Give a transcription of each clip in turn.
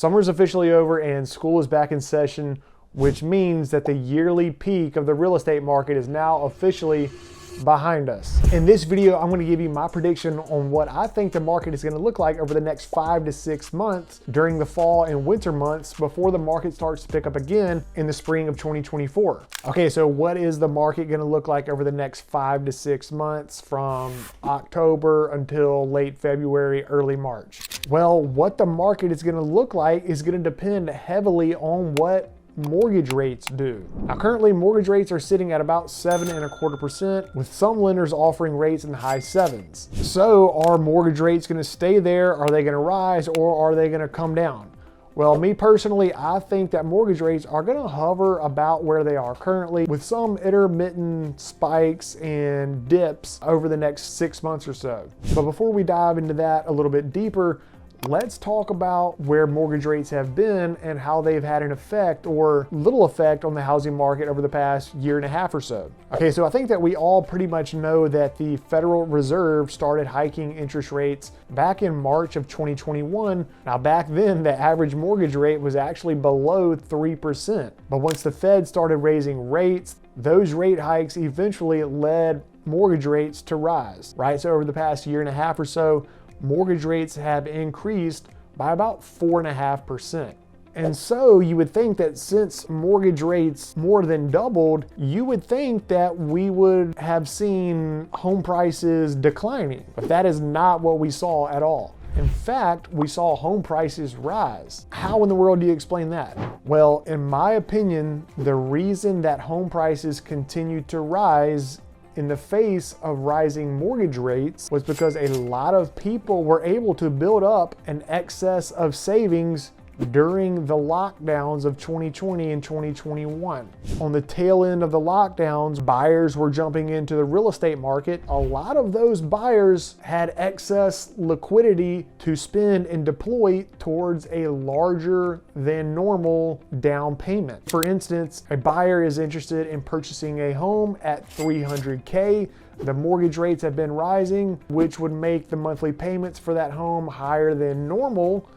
Summer's officially over and school is back in session, which means that the yearly peak of the real estate market is now officially behind us. In this video, I'm going to give you my prediction on what I think the market is going to look like over the next 5 to 6 months during the fall and winter months before the market starts to pick up again in the spring of 2024. Okay, so what is the market going to look like over the next 5 to 6 months from October until late February, early March? Well, what the market is going to look like is going to depend heavily on what mortgage rates do. Now, currently mortgage rates are sitting at about 7.25%, with some lenders offering rates in the high 7s. So are mortgage rates going to stay there? Are they going to rise, or are they going to come down? Well, me personally, I think that mortgage rates are going to hover about where they are currently, with some intermittent spikes and dips over the next 6 months or so. But before we dive into that a little bit deeper, let's talk about where mortgage rates have been and how they've had an effect or little effect on the housing market over the past year and a half or so. Okay, so I think that we all pretty much know that the Federal Reserve started hiking interest rates back in March of 2021. Now, back then, the average mortgage rate was actually below 3%. But once the Fed started raising rates, those rate hikes eventually led mortgage rates to rise, right? So over the past year and a half or so, mortgage rates have increased by about 4.5%. And so you would think that since mortgage rates more than doubled, you would think that we would have seen home prices declining, but that is not what we saw at all. In fact, we saw home prices rise. How in the world do you explain that? Well, in my opinion, the reason that home prices continued to rise in the face of rising mortgage rates was because a lot of people were able to build up an excess of savings during the lockdowns of 2020 and 2021. On the tail end of the lockdowns, buyers were jumping into the real estate market. A lot of those buyers had excess liquidity to spend and deploy towards a larger than normal down payment. For instance, a buyer is interested in purchasing a home at $300K. The mortgage rates have been rising, which would make the monthly payments for that home higher than normal.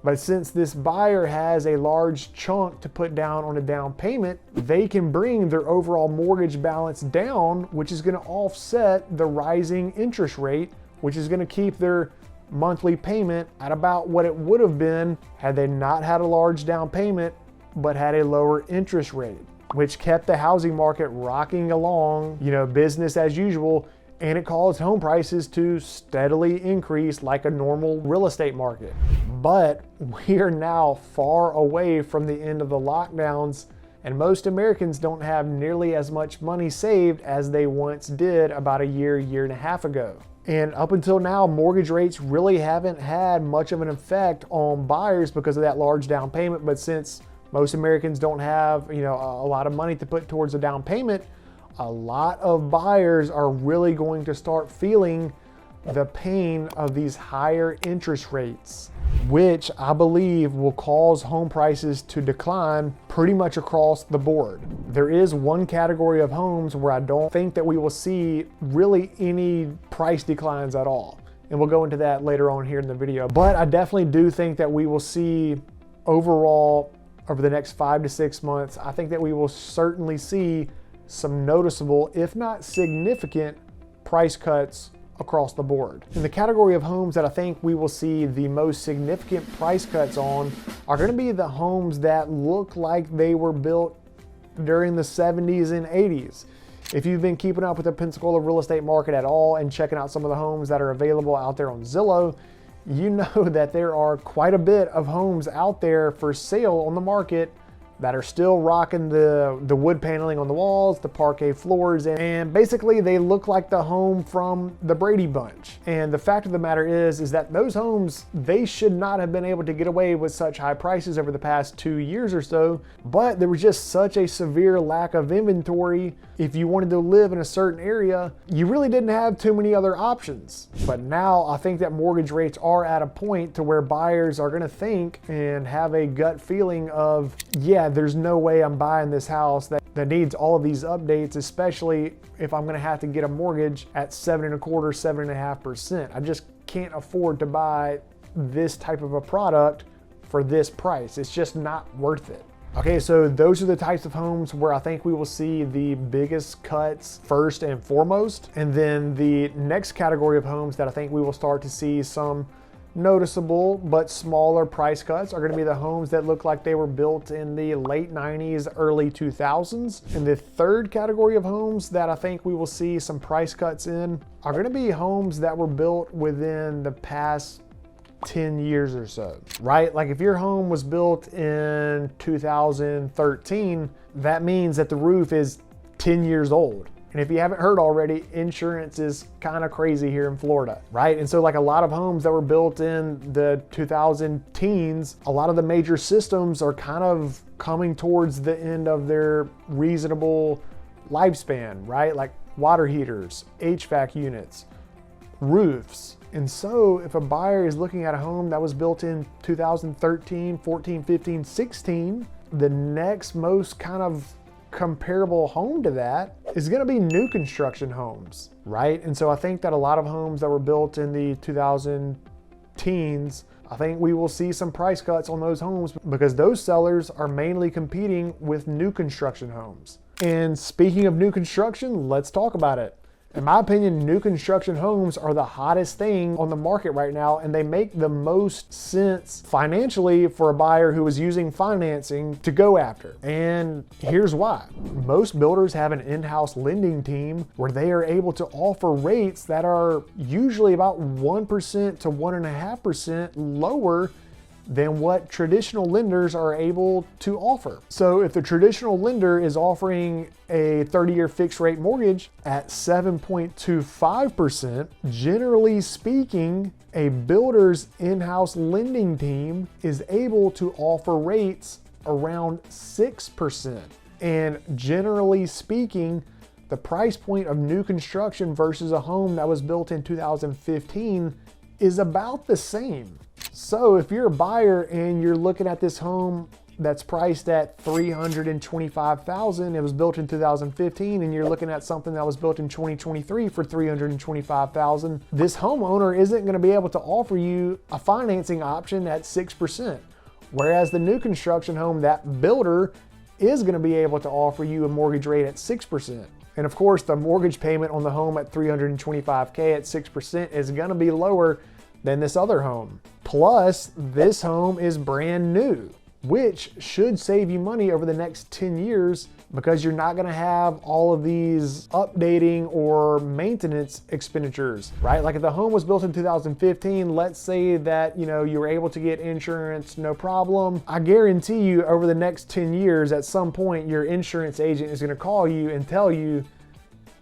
But since this buyer has a large chunk to put down on a down payment, they can bring their overall mortgage balance down, which is going to offset the rising interest rate, which is going to keep their monthly payment at about what it would have been had they not had a large down payment, but had a lower interest rate, which kept the housing market rocking along, business as usual. And it caused home prices to steadily increase like a normal real estate market. But we are now far away from the end of the lockdowns, and most Americans don't have nearly as much money saved as they once did about a year and a half ago. And up until now, mortgage rates really haven't had much of an effect on buyers because of that large down payment. But since most Americans don't have, a lot of money to put towards a down payment, a lot of buyers are really going to start feeling the pain of these higher interest rates, which I believe will cause home prices to decline pretty much across the board. There is one category of homes where I don't think that we will see really any price declines at all. And we'll go into that later on here in the video. But I definitely do think that we will see overall over the next 5 to 6 months, I think that we will certainly see some noticeable, if not significant, price cuts across the board. In the category of homes that I think we will see the most significant price cuts on are going to be the homes that look like they were built during the 70s and 80s. If you've been keeping up with the Pensacola real estate market at all and checking out some of the homes that are available out there on Zillow, you know that there are quite a bit of homes out there for sale on the market that are still rocking the wood paneling on the walls, the parquet floors, and basically they look like the home from the Brady Bunch. And the fact of the matter is that those homes, they should not have been able to get away with such high prices over the past 2 years or so, but there was just such a severe lack of inventory. If you wanted to live in a certain area, you really didn't have too many other options. But now I think that mortgage rates are at a point to where buyers are gonna think and have a gut feeling of, yeah, there's no way I'm buying this house that needs all of these updates, especially if I'm gonna have to get a mortgage at 7.25%, 7.5%. I just can't afford to buy this type of a product for this price. It's just not worth it. Okay, so those are the types of homes where I think we will see the biggest cuts first and foremost. And then the next category of homes that I think we will start to see some noticeable but smaller price cuts are going to be the homes that look like they were built in the late 90s, early 2000s. And the third category of homes that I think we will see some price cuts in are going to be homes that were built within the past 10 years or so, right? Like if your home was built in 2013, that means that the roof is 10 years old. And if you haven't heard already, insurance is kind of crazy here in Florida, right? And so like a lot of homes that were built in the 2000 teens, a lot of the major systems are kind of coming towards the end of their reasonable lifespan, right? Like water heaters, HVAC units, roofs. And so if a buyer is looking at a home that was built in 2013, 14, 15, 16, the next most kind of comparable home to that is going to be new construction homes, right? And so I think that a lot of homes that were built in the 2000 teens, I think we will see some price cuts on those homes because those sellers are mainly competing with new construction homes. And speaking of new construction, let's talk about it. In my opinion, new construction homes are the hottest thing on the market right now, and they make the most sense financially for a buyer who is using financing to go after. And here's why. Most builders have an in-house lending team where they are able to offer rates that are usually about 1% to 1.5% lower than what traditional lenders are able to offer. So if the traditional lender is offering a 30-year fixed rate mortgage at 7.25%, generally speaking, a builder's in-house lending team is able to offer rates around 6%. And generally speaking, the price point of new construction versus a home that was built in 2015 is about the same. So if you're a buyer and you're looking at this home that's priced at $325,000, it was built in 2015, and you're looking at something that was built in 2023 for $325,000, this homeowner isn't going to be able to offer you a financing option at 6%. Whereas the new construction home, that builder is going to be able to offer you a mortgage rate at 6%. And of course, the mortgage payment on the home at $325K at 6% is going to be lower than this other home. Plus, this home is brand new, which should save you money over the next 10 years because you're not gonna have all of these updating or maintenance expenditures, right? Like if the home was built in 2015, let's say that, you were able to get insurance, no problem. I guarantee you over the next 10 years, at some point, your insurance agent is gonna call you and tell you,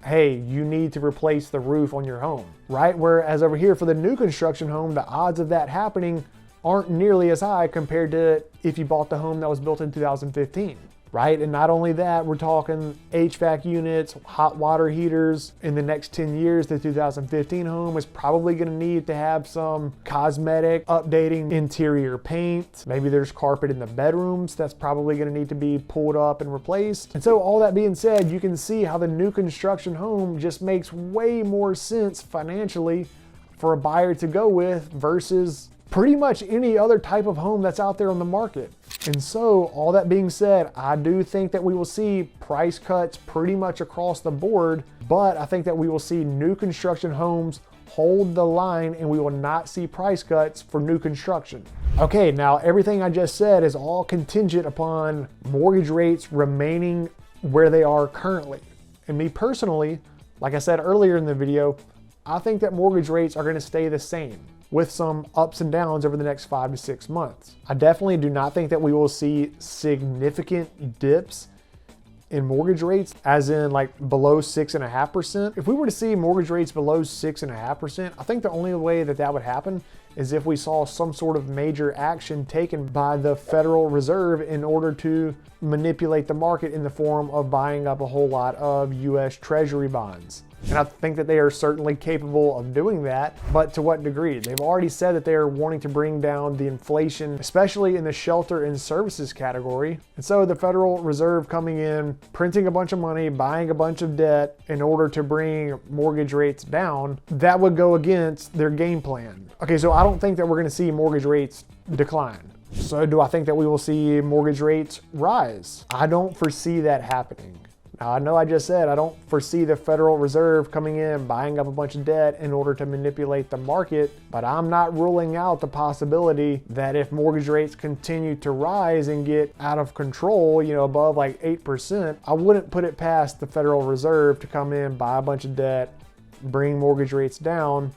hey, you need to replace the roof on your home, right? Whereas over here for the new construction home, the odds of that happening aren't nearly as high compared to if you bought the home that was built in 2015, right? And not only that, we're talking HVAC units, hot water heaters. In the next 10 years, the 2015 home is probably gonna need to have some cosmetic updating, interior paint. Maybe there's carpet in the bedrooms that's probably gonna need to be pulled up and replaced. And so all that being said, you can see how the new construction home just makes way more sense financially for a buyer to go with versus pretty much any other type of home that's out there on the market. And so all that being said, I do think that we will see price cuts pretty much across the board, but I think that we will see new construction homes hold the line and we will not see price cuts for new construction. Okay, now everything I just said is all contingent upon mortgage rates remaining where they are currently. And me personally, like I said earlier in the video, I think that mortgage rates are gonna stay the same, with some ups and downs over the next 5 to 6 months. I definitely do not think that we will see significant dips in mortgage rates, as in like below 6.5%. If we were to see mortgage rates below 6.5%, I think the only way that that would happen is if we saw some sort of major action taken by the Federal Reserve in order to manipulate the market in the form of buying up a whole lot of US Treasury bonds. And I think that they are certainly capable of doing that, but to what degree? They've already said that they are wanting to bring down the inflation, especially in the shelter and services category. And so the Federal Reserve coming in, printing a bunch of money, buying a bunch of debt in order to bring mortgage rates down, that would go against their game plan. Okay, so I don't think that we're gonna see mortgage rates decline. So do I think that we will see mortgage rates rise? I don't foresee that happening. Now, I know I just said I don't foresee the Federal Reserve coming in, buying up a bunch of debt in order to manipulate the market, but I'm not ruling out the possibility that if mortgage rates continue to rise and get out of control, above like 8%, I wouldn't put it past the Federal Reserve to come in, buy a bunch of debt, bring mortgage rates down,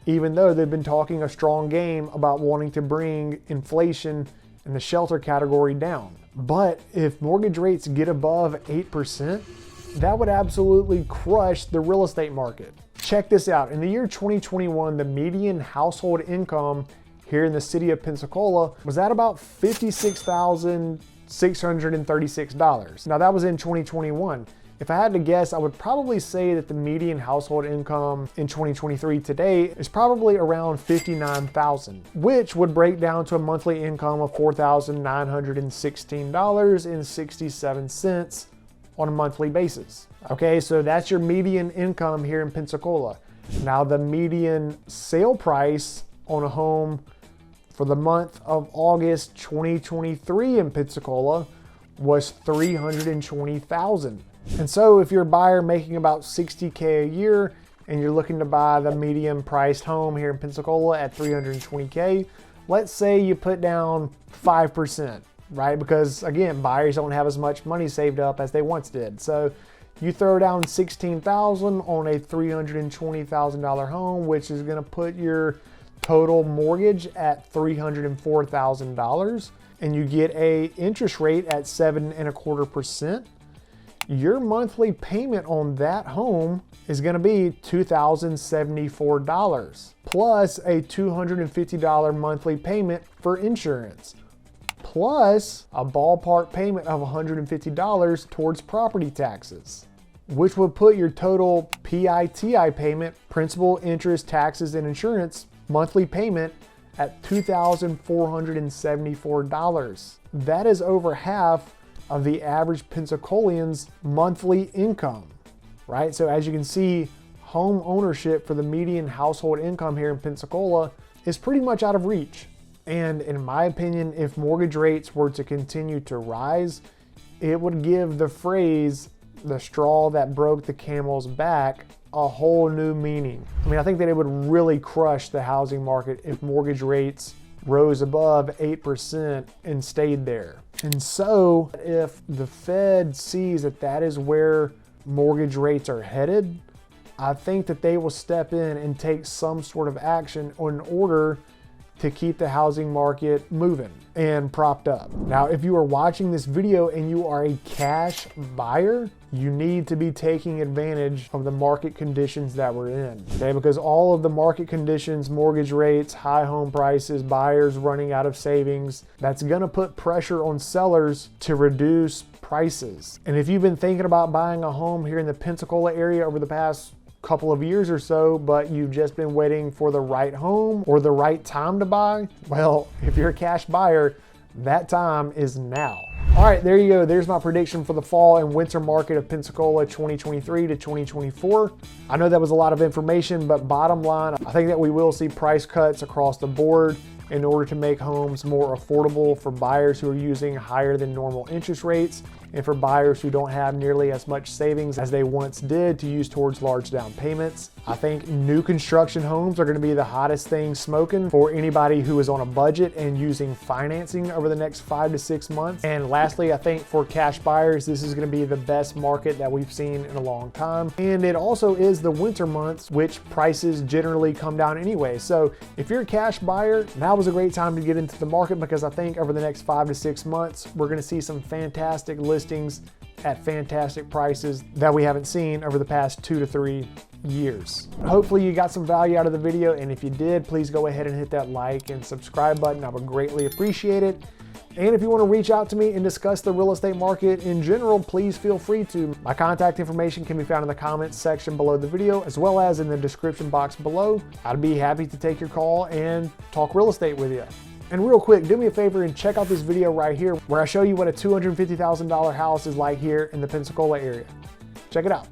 even though they've been talking a strong game about wanting to bring inflation in the shelter category down. But if mortgage rates get above 8%, that would absolutely crush the real estate market. Check this out. In the year 2021, the median household income here in the city of Pensacola was at about $56,636. Now that was in 2021. If I had to guess, I would probably say that the median household income in 2023 today is probably around $59,000, which would break down to a monthly income of $4,916.67 on a monthly basis. Okay, so that's your median income here in Pensacola. Now the median sale price on a home for the month of August 2023 in Pensacola was $320,000. And so if you're a buyer making about $60K a year and you're looking to buy the medium priced home here in Pensacola at $320K, let's say you put down 5%, right? Because again, buyers don't have as much money saved up as they once did. So you throw down $16,000 on a $320,000 home, which is gonna put your total mortgage at $304,000, and you get a interest rate at 7.25%. Your monthly payment on that home is going to be $2,074 plus a $250 monthly payment for insurance, plus a ballpark payment of $150 towards property taxes, which would put your total PITI payment, principal, interest, taxes, and insurance monthly payment at $2,474. That is over half of the average Pensacolian's monthly income, right? So as you can see, home ownership for the median household income here in Pensacola is pretty much out of reach. And in my opinion, if mortgage rates were to continue to rise, it would give the phrase, the straw that broke the camel's back, a whole new meaning. I mean, I think that it would really crush the housing market if mortgage rates rose above 8% and stayed there. And so if the Fed sees that that is where mortgage rates are headed, I think that they will step in and take some sort of action in order to keep the housing market moving and propped up. Now, if you are watching this video and you are a cash buyer, you need to be taking advantage of the market conditions that we're in, okay? Because all of the market conditions, mortgage rates, high home prices, buyers running out of savings, that's gonna put pressure on sellers to reduce prices. And if you've been thinking about buying a home here in the Pensacola area over the past couple of years or so, but you've just been waiting for the right home or the right time to buy, well, if you're a cash buyer, that time is now. All right, there you go. There's my prediction for the fall and winter market of Pensacola 2023 to 2024. I know that was a lot of information, but bottom line, I think that we will see price cuts across the board in order to make homes more affordable for buyers who are using higher than normal interest rates and for buyers who don't have nearly as much savings as they once did to use towards large down payments. I think new construction homes are going to be the hottest thing smoking for anybody who is on a budget and using financing over the next 5 to 6 months. And lastly, I think for cash buyers, this is going to be the best market that we've seen in a long time. And it also is the winter months, which prices generally come down anyway. So if you're a cash buyer, now is a great time to get into the market, because I think over the next 5 to 6 months, we're going to see some fantastic listings at fantastic prices that we haven't seen over the past 2 to 3 years. Hopefully you got some value out of the video, and if you did, please go ahead and hit that like and subscribe button. I would greatly appreciate it. And if you want to reach out to me and discuss the real estate market in general, please feel free to. My contact information can be found in the comments section below the video, as well as in the description box below. I'd be happy to take your call and talk real estate with you. And real quick, do me a favor and check out this video right here where I show you what a $250,000 house is like here in the Pensacola area. Check it out.